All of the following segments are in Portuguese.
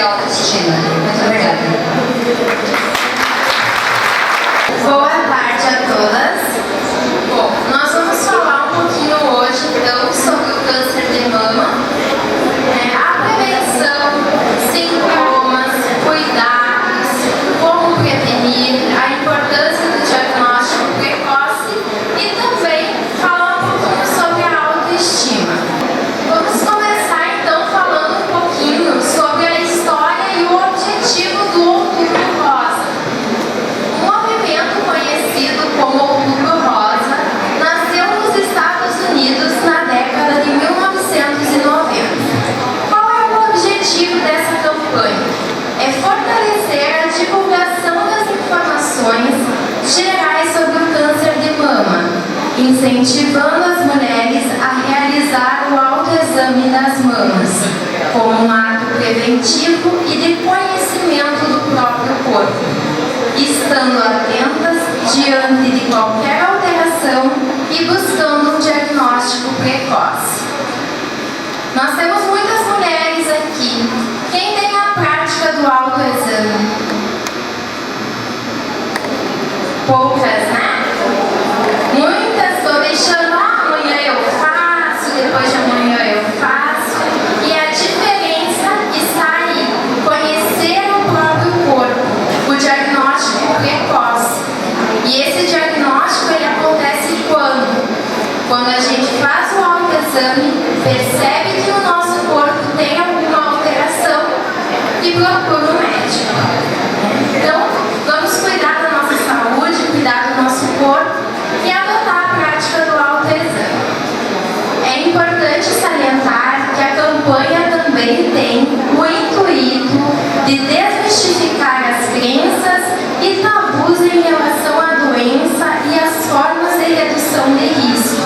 autoestima. Muito obrigada. Boa tarde a todas. Bom, nós vamos falar um pouquinho hoje, então, sobre o câncer de mama, a prevenção, sintomas, cuidados, como prevenir, a importância do diagnóstico precoce e também falar um pouquinho sobre a autoestima. Vamos começar, então, falando um pouquinho sobre a história e o objetivo do Outubro Rosa. O movimento conhecido como Outubro Rosa nasceu nos Estados Unidos na década de 1990. Qual é o objetivo dessa campanha? É fortalecer a divulgação das informações gerais sobre o câncer de mama, incentivando as mulheres a realizar o autoexame das mamas, como um ato preventivo e de conhecimento do próprio corpo, estando atentas diante de qualquer alteração e buscando um diagnóstico precoce. Nós temos muitas mulheres aqui. Quem tem a prática do autoexame? Poucas, né? Muitas estou deixando, amanhã eu faço, depois de amanhã eu faço. E a diferença está aí, conhecer o próprio corpo, o diagnóstico precoce. E esse diagnóstico ele acontece quando? Quando a gente faz o autoexame, percebe que o nosso corpo tem alguma alteração e procura o médico. Então, vamos cuidar da nossa saúde, cuidar do nosso corpo e adotar a prática do autoexame. É importante salientar que a campanha também tem o intuito de desmistificar as crenças e tabus em relação à doença e as formas de redução de risco.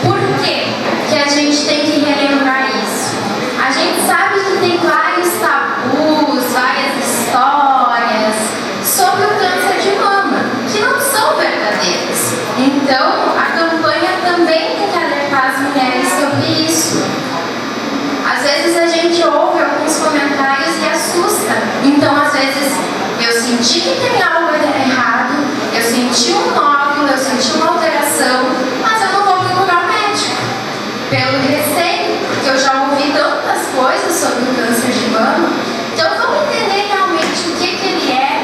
Por que a gente tem que relembrar isso? A gente sabe que tem vários tabus, várias histórias sobre o câncer de mama, que não são verdadeiras. Então, a campanha também tem que alertar as mulheres sobre isso. Às vezes a gente ouve alguns comentários e assusta. Então, às vezes, eu senti que tem algo errado, eu senti um nódulo, eu senti uma alteração, mas eu não vou procurar o médico. Pelo receio, porque eu já ouvi tantas coisas sobre o câncer de mama. Então, vamos entender realmente o que ele é,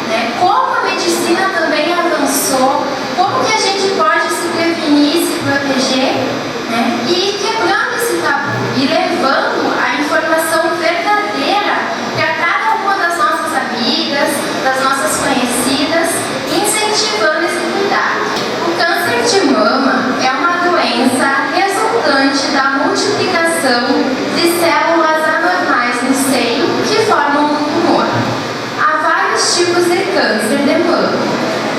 né? Como a medicina também avançou, como que a gente pode se prevenir, se proteger, né? E ir quebrando esse tabu e levando a informação verdadeira para cada uma das nossas amigas, das nossas conhecidas, incentivando esse cuidado. O câncer de mama é uma doença resultante da multiplicação de células anormais no seio que formam um tumor. Há vários tipos de câncer de mama.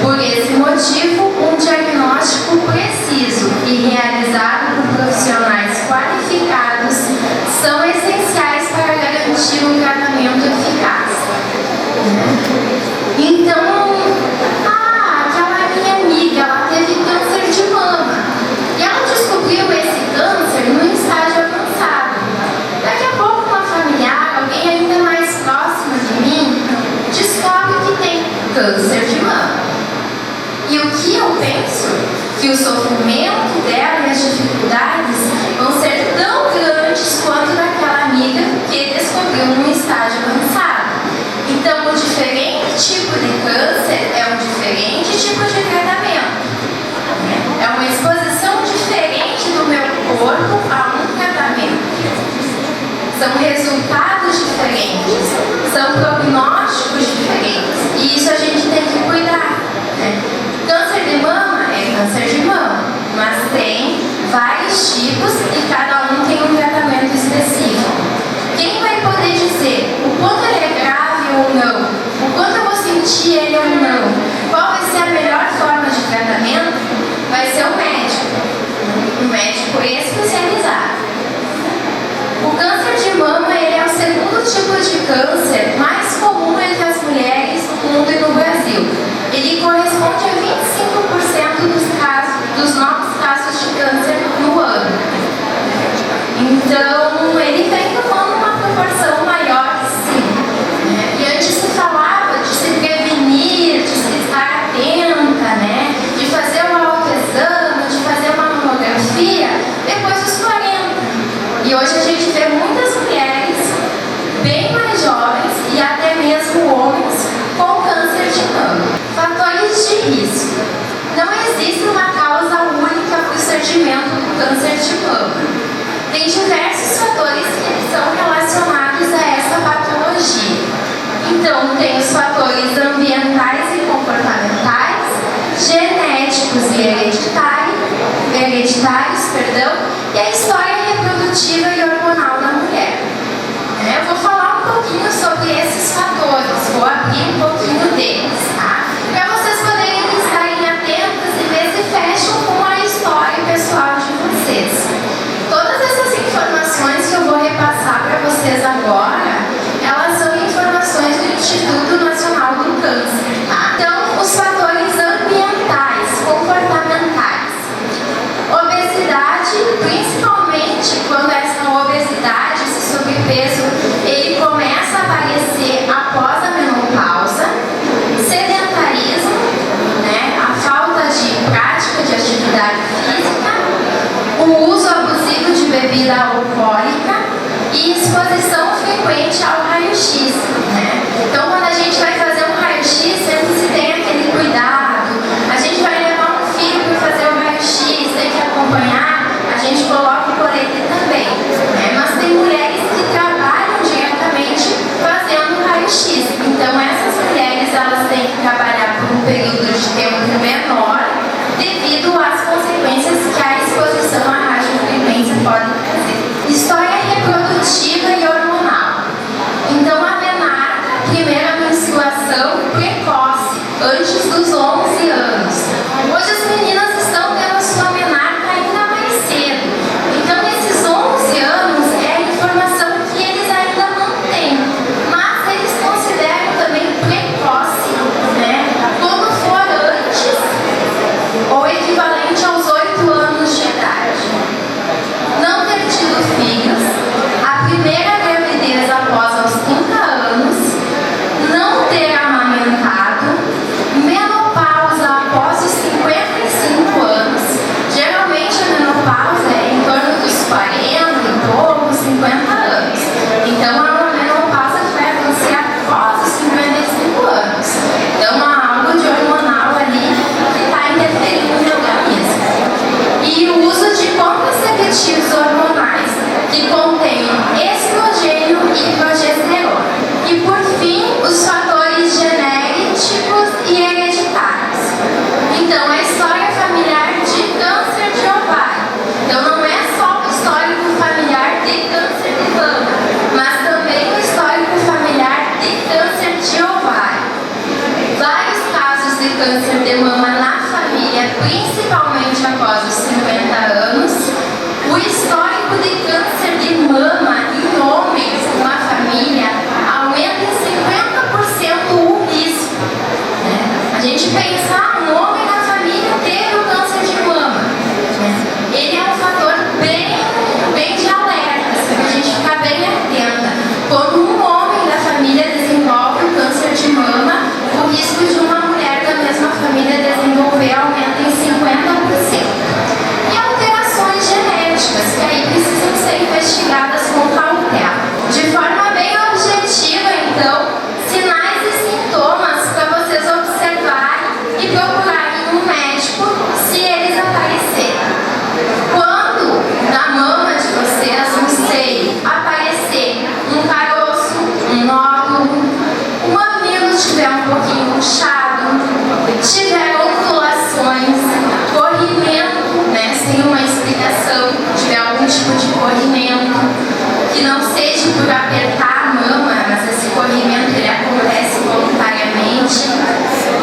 Por esse motivo, um diagnóstico preciso e realizado por profissionais qualificados são essenciais para garantir um tratamento eficaz. Então, aquela minha amiga, ela teve câncer de mama e ela descobriu esse câncer no estágio avançado. Daqui a pouco uma familiar, alguém ainda mais próximo de mim, descobre que tem câncer de mama. E o que eu penso? Que o sofrimento dela e as dificuldades vão ser tão grandes quanto daquela amiga que descobriu num estágio avançado. Então, um diferente tipo de câncer é um diferente tipo de tratamento. É uma exposição diferente do meu corpo a um tratamento. São resultados diferentes, são prognósticos diferentes. E isso a gente tem que cuidar, né? Câncer de mama é câncer de mama, mas tem vários tipos e cada um tem um tratamento específico. Quem vai poder dizer o quanto ele é grave ou não, o quanto eu vou sentir ele ou não, qual vai ser a melhor forma de tratamento, vai ser o médico especializado. O câncer de mama ele é o segundo tipo de câncer mais comum entre as mulheres no mundo e no Brasil. Ele corresponde a 25% dos novos casos de câncer no ano. Então, ele vem tomando uma proporção maior bebida alcoólica e exposição frequente ao raio-x, né? Então, quando a gente vai fazer um raio-x, sempre se tem aquele cuidado. A gente vai levar um filho para fazer o raio-x, tem que acompanhar, a gente coloca o colete também, né? Mas tem mulheres que trabalham diretamente fazendo o raio-x. Então, essas mulheres, elas têm que trabalhar por um período de tempo menor, devido às consequências que a exposição à radiofrequência pode trazer. História reprodutiva e hormonal. Então, a menarca, primeira menstruação precoce, antes dos 11 anos. Hoje as meninas estão tendo sua menarca ainda mais cedo. Então, esses 11 anos é a informação que eles ainda não têm, mas eles consideram também precoce, né? Quando for antes ou equivalente aos 8 anos de idade. Não ter tido filhos, a primeira gravidez após os 30 anos, não ter amamentado, menopausa após os 55 anos. Geralmente a menopausa é em torno dos 40 e poucos, 50 anos. Então é uma menopausa que vai acontecer após os 55 anos. Então há algo de hormonal ali que está interferindo no organismo. E o uso de contraceptivos hormonais, que contêm estrogênio e progesterona. E por fim, os fatores genéticos e hereditários. Então, a história familiar de câncer de ovário. Então, não é só o histórico familiar de câncer de mama, mas também o histórico familiar de câncer de ovário. Vários casos de câncer de mama na família, principalmente após os 50 anos. O histórico de câncer de mama em homens numa família aumenta em 50% o risco, né? A gente pensa, um homem na família teve o câncer de mama, né? Ele é um fator bem de alerta, para a gente ficar bem atenta. Quando um homem da família desenvolve o câncer de mama, o risco de uma mulher da mesma família desenvolver aumenta em 50%. E alterações genéticas, que aí precisam ser investigadas com cautela. De forma bem objetiva, então, sinais e sintomas para vocês observarem e procurarem um médico se eles aparecerem. Quando na mama de vocês, um seio, aparecer um caroço, um nódulo, o mamilo estiver um pouquinho inchado, tiver ondulações, corrimento, né, sem uma explicação, tiver algum tipo de corrimento, que não seja por apertar a mama, mas esse corrimento ele acontece voluntariamente,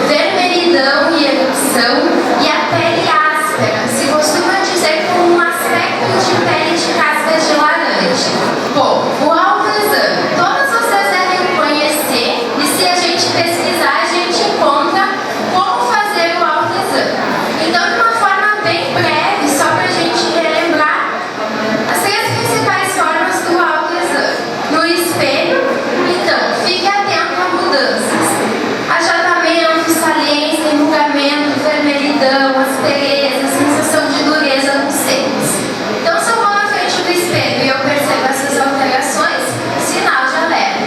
vermelhidão e erupção e a pele áspera, se costuma dizer com um aspecto de pele de casca de laranja. Bom, o autoexame, todas vocês devem conhecer e se a gente pesquisar, a gente encontra como fazer o autoexame. Então, de uma forma bem breve, só para a gente relembrar, as 3 principais formas do autoexame. No espelho, então, fique atento a mudanças. Achatamento, saliência, enrugamento, vermelhidão, aspereza, sensação de dureza nos seios. Então, se eu vou na frente do espelho e eu percebo essas alterações, sinal de alerta.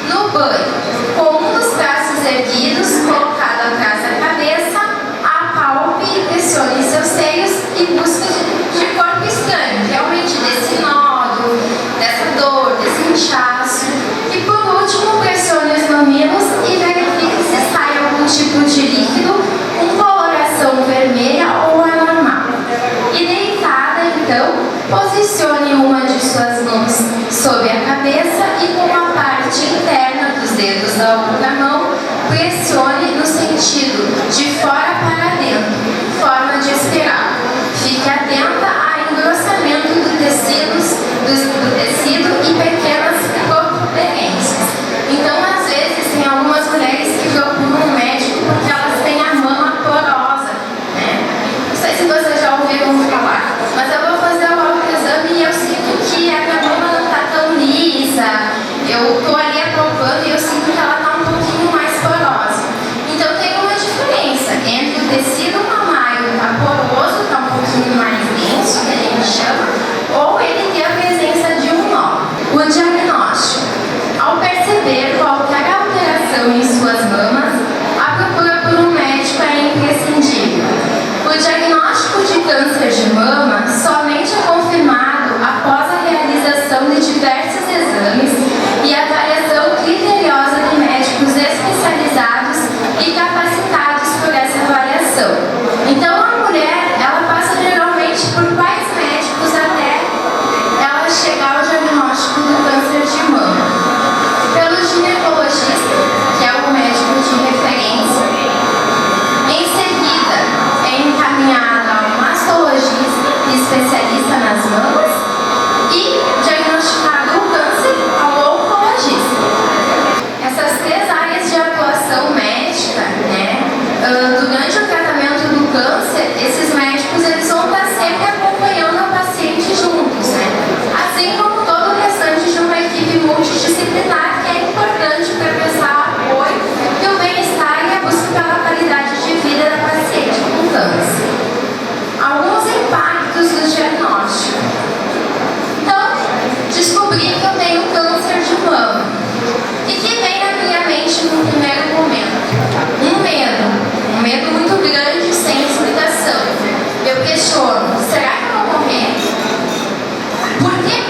No banho, com um dos braços erguidos, colocado atrás da cabeça, apalpe, pressione seus seios e busque de corpo estranho, realmente desse nódulo, dessa dor, desse inchaço. E por último, pressione os mamilos e verifique se sai algum tipo de líquido com coloração vermelha ou anormal. E deitada, então, posicione uma de suas mãos sobre a cabeça e com a parte interna dos dedos da outra mão, pressione no sentido de fora para dentro, forma de espiral. Fique atenta ao engrossamento do tecido e pequenas protuberências. Então, às vezes, tem algumas mulheres que procuram um médico porque elas têm a mama porosa, né? Não sei se vocês já ouviram falar, mas eu vou fazer o autoexame e eu sinto que a minha mama não está tão lisa, eu estou ali apalpando e eu sinto que ela está um pouquinho mais porosa. Então, tem uma diferença entre o tecido mamário tá poroso, está um pouquinho mais denso, que a gente chama, ou ele ter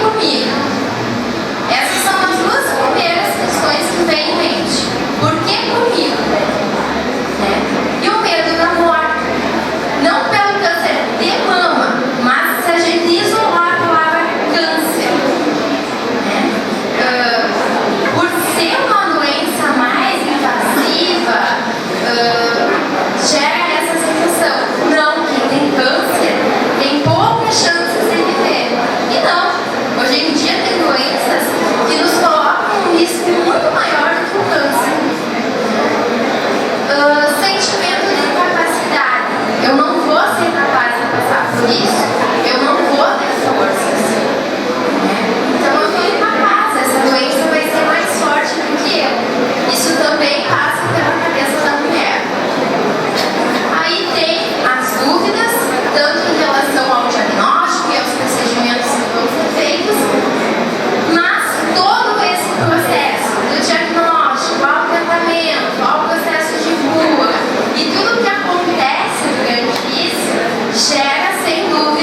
comigo? Essas são as duas primeiras questões que vêm em mente. Por que comigo? E o medo da morte. Não pelo câncer de mama, mas se a gente isolar a palavra câncer. Por ser uma doença mais invasiva, gera essa sensação. Não, quem tem câncer tem poucas chances de viver. E não, hoje em dia tem doenças que nos colocam um risco muito maior do que o câncer. Sentimento de incapacidade. Eu não vou ser capaz de passar por isso. Eu não vou ter forças. Então eu estou incapaz. Essa doença vai ser mais forte do que eu. Isso também passa pela cabeça da mulher. Aí tem as dúvidas, tanto em relação ao diagnóstico e aos procedimentos que vão ser feitos, mas todo esse processo do diagnóstico, ao tratamento, ao processo de cura e tudo que acontece durante isso gera, sem dúvida,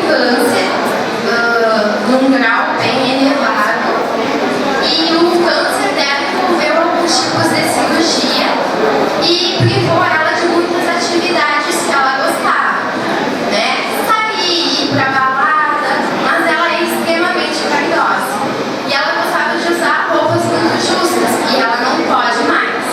câncer num grau bem elevado e o câncer dela envolveu alguns tipos de cirurgia e privou ela de muitas atividades que ela gostava, né? Sair, ir pra balada, mas ela é extremamente vaidosa e ela gostava de usar roupas muito justas e ela não pode mais.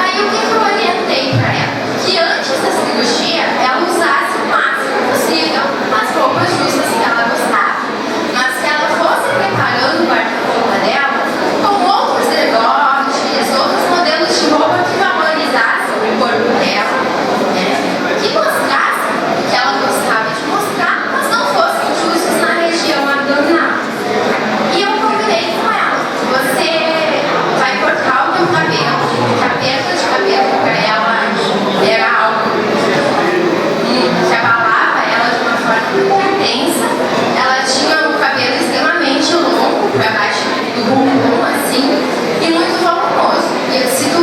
Aí o que eu orientei pra ela? Que antes da cirurgia ela usasse o máximo possível as roupas justas que ela gostava, mas que ela fosse preparando o guarda-roupa dela com outros decotes, outros modelos de roupa que valorizassem o corpo dela, né? Que mostrassem o que ela gostava de mostrar, mas não fossem justos na região abdominal. E eu combinei com ela: você vai cortar o teu cabelo, porque a perda de cabelo para ela era algo que abalava ela de uma forma muito intensa. Ela tinha o cabelo extremamente longo para baixo do bumbum, assim, e muito volumoso. E eu disse: tu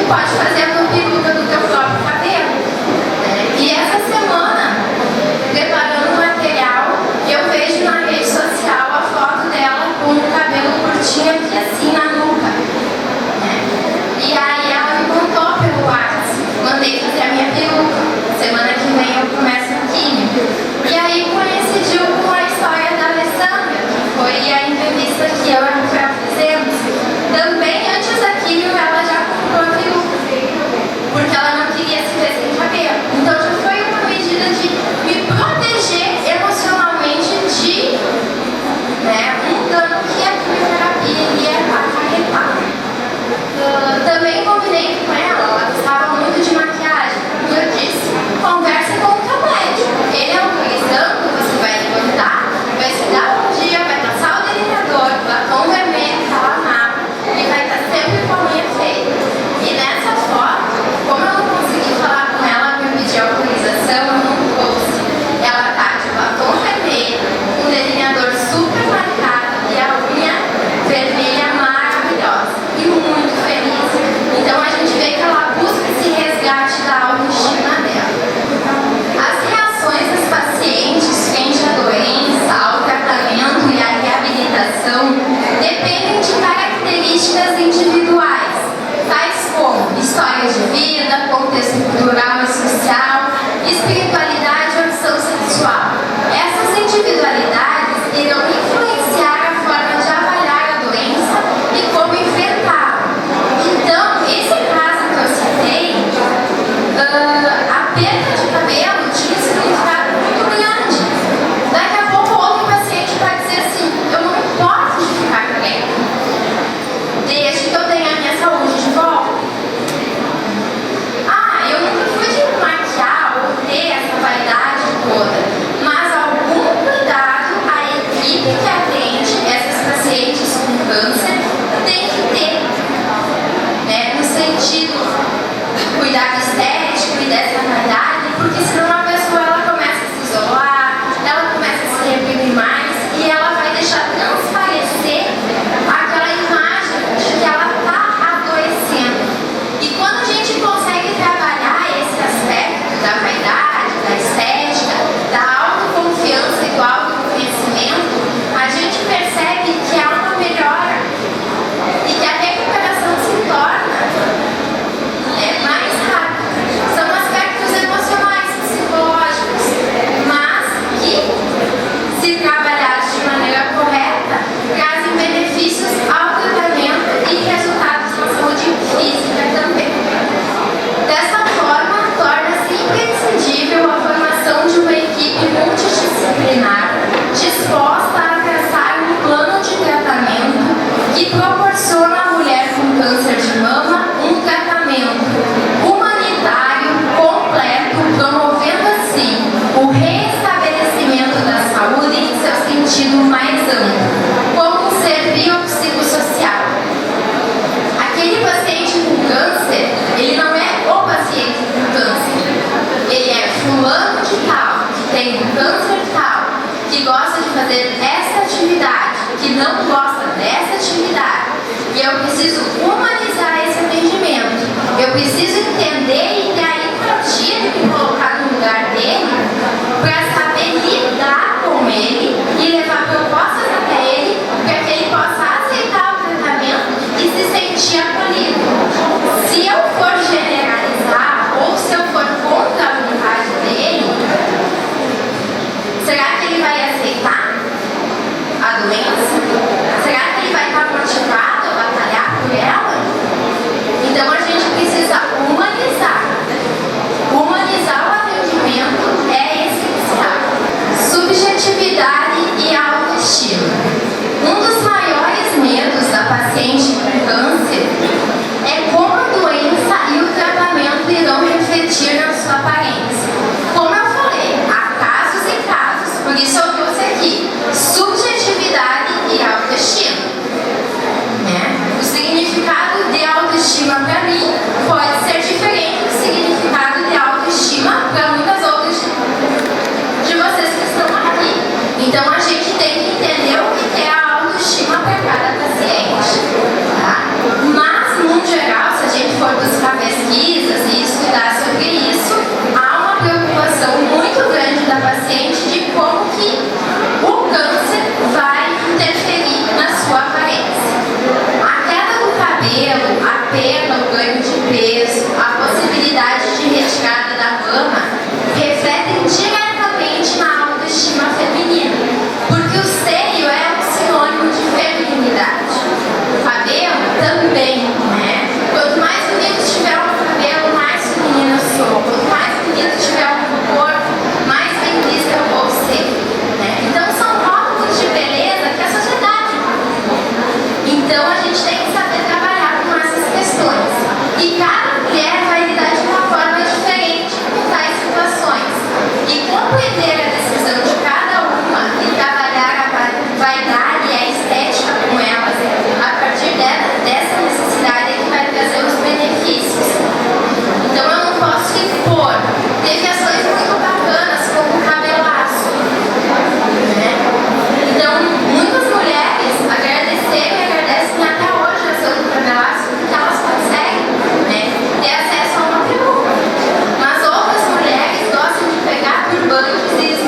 pode fazer a tua peruca do teu próprio cabelo, né? E essa semana, preparando o material, eu vejo na rede social a foto dela com o cabelo curtinho aqui assim na nuca, né? E aí ela me contou pelo WhatsApp: mandei fazer a minha peruca, semana que vem eu começo a química. E aí coincidiu com a história da Alessandra, que foi a entrevista que eu e a Rafael fizemos. Também antes da química ela já comprou a peruca, porque ela não queria se ver sem cabelo. Então já foi uma medida de me proteger emocionalmente de, né, um dano que a quimioterapia iria acarretar. Também combinei com ela gostava muito de maquiagem, e eu disse: converse com o teu médico, ele é autorizando, você vai levantar, vai se dar um dia, vai passar o delineador, batom vermelho, calamar, e vai estar sempre com a unha feita. E nessa foto, como eu não consegui falar com ela para pedir autorização, eu não trouxe. Ela tá de batom vermelho, um delineador super marcado e a unha vermelha maravilhosa e muito feliz. Então a gente vê que ela busca esse resgate da autoestima dela. As reações das pacientes frente à doença, ao tratamento e à reabilitação dependem de características individuais, tais como histórias de vida, contexto cultural e social, espiritualidade e opção sexual. Essas individualidades irão influenciar a forma de avaliar a doença e como enfrentá-la. Então, esse caso que eu citei, a perda de cabelo tinha um significado muito grande. Daqui a pouco outro paciente vai dizer assim: eu não me importo de ficar careca, desde que eu tenha a minha saúde de volta. Ah, eu nunca fui de maquiar ou ter essa vaidade toda, mas algum cuidado a equipe que atende essas pacientes com câncer tem que ter, né, no sentido cuidado estético e dessa vaidade, porque senão a pessoa ela começa a se isolar, ela começa a se reprimir mais e ela vai deixar transparecer aquela imagem de que ela está adoecendo. E quando a gente consegue trabalhar esse aspecto da vaidade, da estética, da autoconfiança e do autoconhecimento, a gente percebe que há uma melhora e que a recuperação se torna mais rápida. São aspectos emocionais, psicológicos, mas que, se trabalhados de maneira correta, trazem benefícios ao tratamento e resultados na saúde física também. Dessa forma, torna-se imprescindível a formação de uma equipe multidisciplinar disposta a traçar um plano de tratamento que proporciona à mulher com câncer de mama um tratamento humanitário completo, promovendo assim o restabelecimento da saúde em seu sentido mais amplo, como um ser biopsicossocial. Aquele paciente com câncer, ele não é o paciente com câncer, ele é fulano de tal, que tem um câncer tal, que gosta de fazer essa atividade, que não gosta dessa atividade. E eu preciso humanizar esse atendimento. Eu preciso entender e ter a empatia de me colocar no lugar dele para saber lidar Por isso eu trouxe aqui subjetividade e autoestima. Né? O significado de autoestima para mim pode ser diferente do significado de autoestima para muitas outras de vocês que estão aqui. Então a gente tem que entender o que é a autoestima para cada paciente. Tá? Mas, no geral, se a gente for buscar pesquisas e estudar sobre isso, há uma preocupação muito grande da paciente de como que o câncer vai interferir na sua aparência. A queda do cabelo, a perda, o ganho de peso, a possibilidade de retirada da mama refletem diretamente na autoestima feminina, porque o seio é um sinônimo de feminilidade. O cabelo também, né? Quanto mais bonito tiver o cabelo, mais feminina eu sou. Quanto mais bonito tiver o corpo, mais bem vista eu vou ser. Né? Então são rótulos de beleza que a sociedade impõe. Então a gente tem que saber trabalhar com essas questões. E cada mulher vai lidar de uma forma diferente com tais situações. E compreender a decisão de cada uma e trabalhar a vaidade e a estética com elas, a partir dessa necessidade é que vai trazer os benefícios. Então eu não posso impor. Teve ações muito bacanas, como o cabelaço. Né? Então, muitas mulheres agradeceram e agradecem até hoje a ação do cabelaço, porque elas conseguem, né, ter acesso a uma peruca. Mas outras mulheres gostam de pegar turbantes e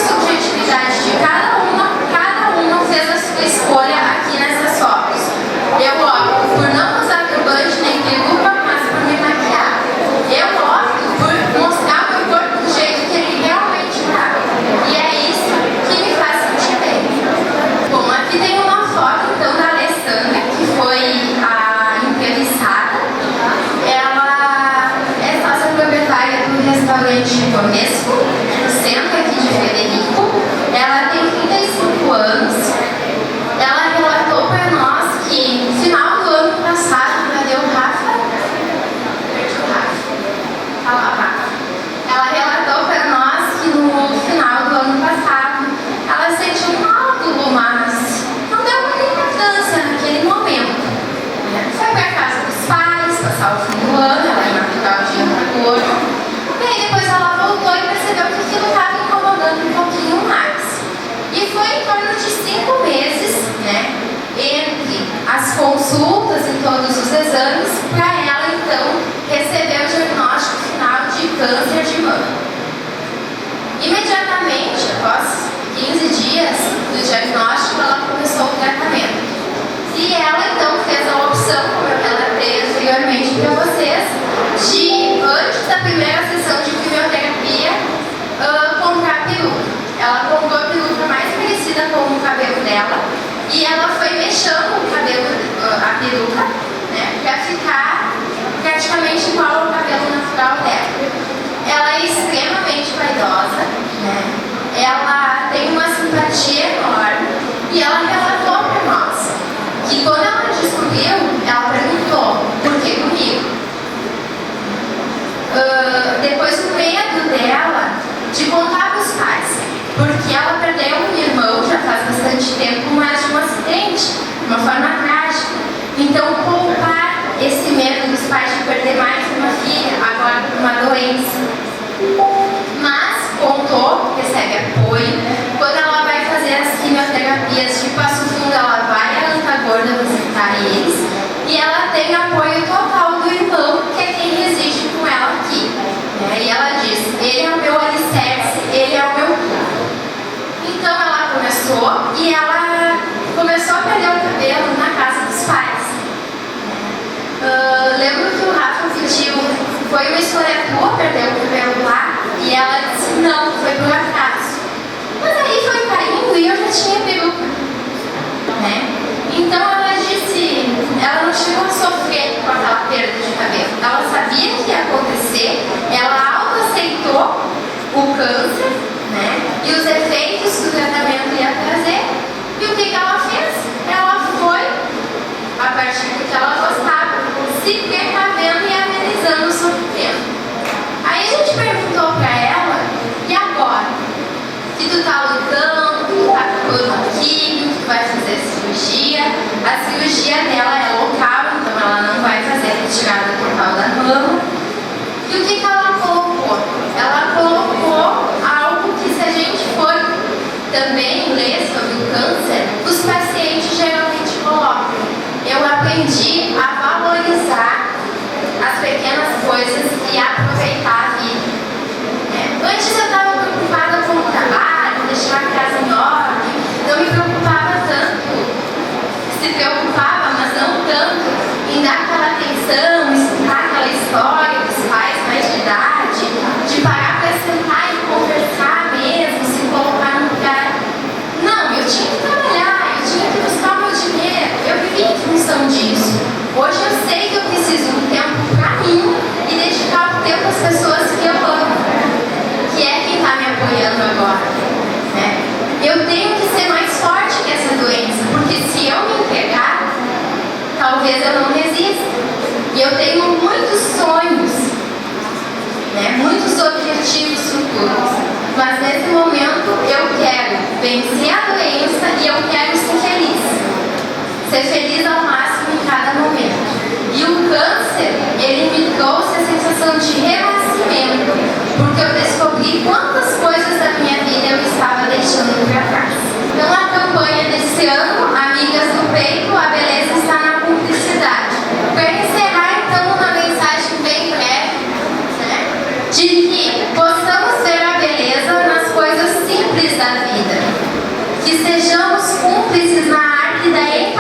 subjetividade de cada uma fez a sua escolha aqui nessas fotos. Eu opto por não usar turbante nem peruca, mas por me maquiar. Eu opto por mostrar o meu corpo do jeito que ele realmente está. E é isso que me faz sentir bem. Bom, aqui tem uma foto então da Alessandra, que foi a entrevistada. Ela é sócia proprietária do restaurante Tonesco, no centro aqui de Frederico. Ela tem 35 anos. Ela relatou para nós que no final do ano passado, cadê o Rafa? Perdi o Rafa. Olha lá, Rafa. Ela relatou para nós que no final do ano passado ela sentiu um nódulo, mas não deu muita importância naquele momento. Foi para casa dos pais, passar o fim do ano, ela é natural de Antagono. E aí depois ela voltou e percebeu que aquilo estava incomodando um pouquinho mais. E foi em torno de 5 meses, né, entre as consultas e todos os exames, para ela então receber o diagnóstico final de câncer de mama. Imediatamente, após 15 dias do diagnóstico, ela começou o tratamento. E ela então fez a opção, como eu relatei anteriormente para vocês, de, antes da primeira sessão de quimioterapia, comprar a peruca. Ela comprou a peruca mais parecida com o cabelo dela e ela foi mexendo o cabelo, a peruca, né, para ficar praticamente igual ao cabelo natural dela. Ela é extremamente vaidosa, né? Ela tem uma simpatia enorme e ela relatou para nós que quando ela descobriu, ela perguntou: por que comigo? Depois o medo dela de contar para os pais, porque ela perdeu um irmão já faz bastante tempo, mas de um acidente, de uma forma trágica. Então, poupar esse medo dos pais de perder mais uma filha, agora por uma doença. Mas contou, recebe apoio. Quando ela vai fazer as quimioterapias de Passo Fundo, ela vai a Antagorda visitar eles. E ela tem apoio total do irmão, que é quem reside com ela aqui. E ela diz: ele é o meu alicerce, ele é o meu tudo. Então ela começou e ela começou a perder o cabelo na casa dos pais. Lembro que o Rafa pediu: foi uma escolha tua perder o cabelo lá? E ela disse: não, foi por acaso. Mas aí foi caindo e eu já tinha peruca, né? Então ela disse, ela não chegou a sofrer com aquela perda de cabelo. Ela sabia que ia acontecer, ela autoaceitou o câncer, né, e os efeitos que o tratamento ia trazer. E o que ela fez? Ela foi, a partir do que ela gostava, se precavendo e amenizando o sofrimento. Aí a gente perguntou para ela: e agora? Que tu tá lutando, que tu tá com químio, que tu vai fazer cirurgia. A cirurgia dela é local, então ela não vai fazer a retirada total da mama. E o que ela colocou? Ela colocou algo que, se a gente for também ler sobre o câncer, os pacientes geralmente colocam: eu aprendi a valorizar as pequenas coisas e aproveitar a vida. Antes eu estava preocupada com o trabalho, deixar a casa em ordem, não me preocupava tanto, se preocupava, mas não tanto, em dar aquela atenção, escutar aquela história dos pais mais de idade, de parar para sentar e conversar mesmo, se colocar no lugar. Não, eu tinha que trabalhar, eu tinha que buscar o meu dinheiro, eu vivi em função disso. Hoje eu sei que eu preciso do tempo para mim e dedicar o tempo às pessoas que eu amo, que é quem está me apoiando agora, né? Eu tenho que ser mais forte que essa doença, porque se eu me entregar, talvez eu não resista. E eu tenho muitos sonhos, né? Muitos objetivos futuros, mas nesse momento eu quero vencer a doença e eu quero ser feliz. Ser feliz ao máximo em cada momento. E o câncer, ele me trouxe a sensação de renascimento, porque eu descobri quantas coisas da minha vida eu estava deixando para trás. Então a campanha desse ano, Amigas do Peito, a beleza está na cumplicidade. Para encerrar então uma mensagem bem breve, né, de que possamos ver a beleza nas coisas simples simples na árvore da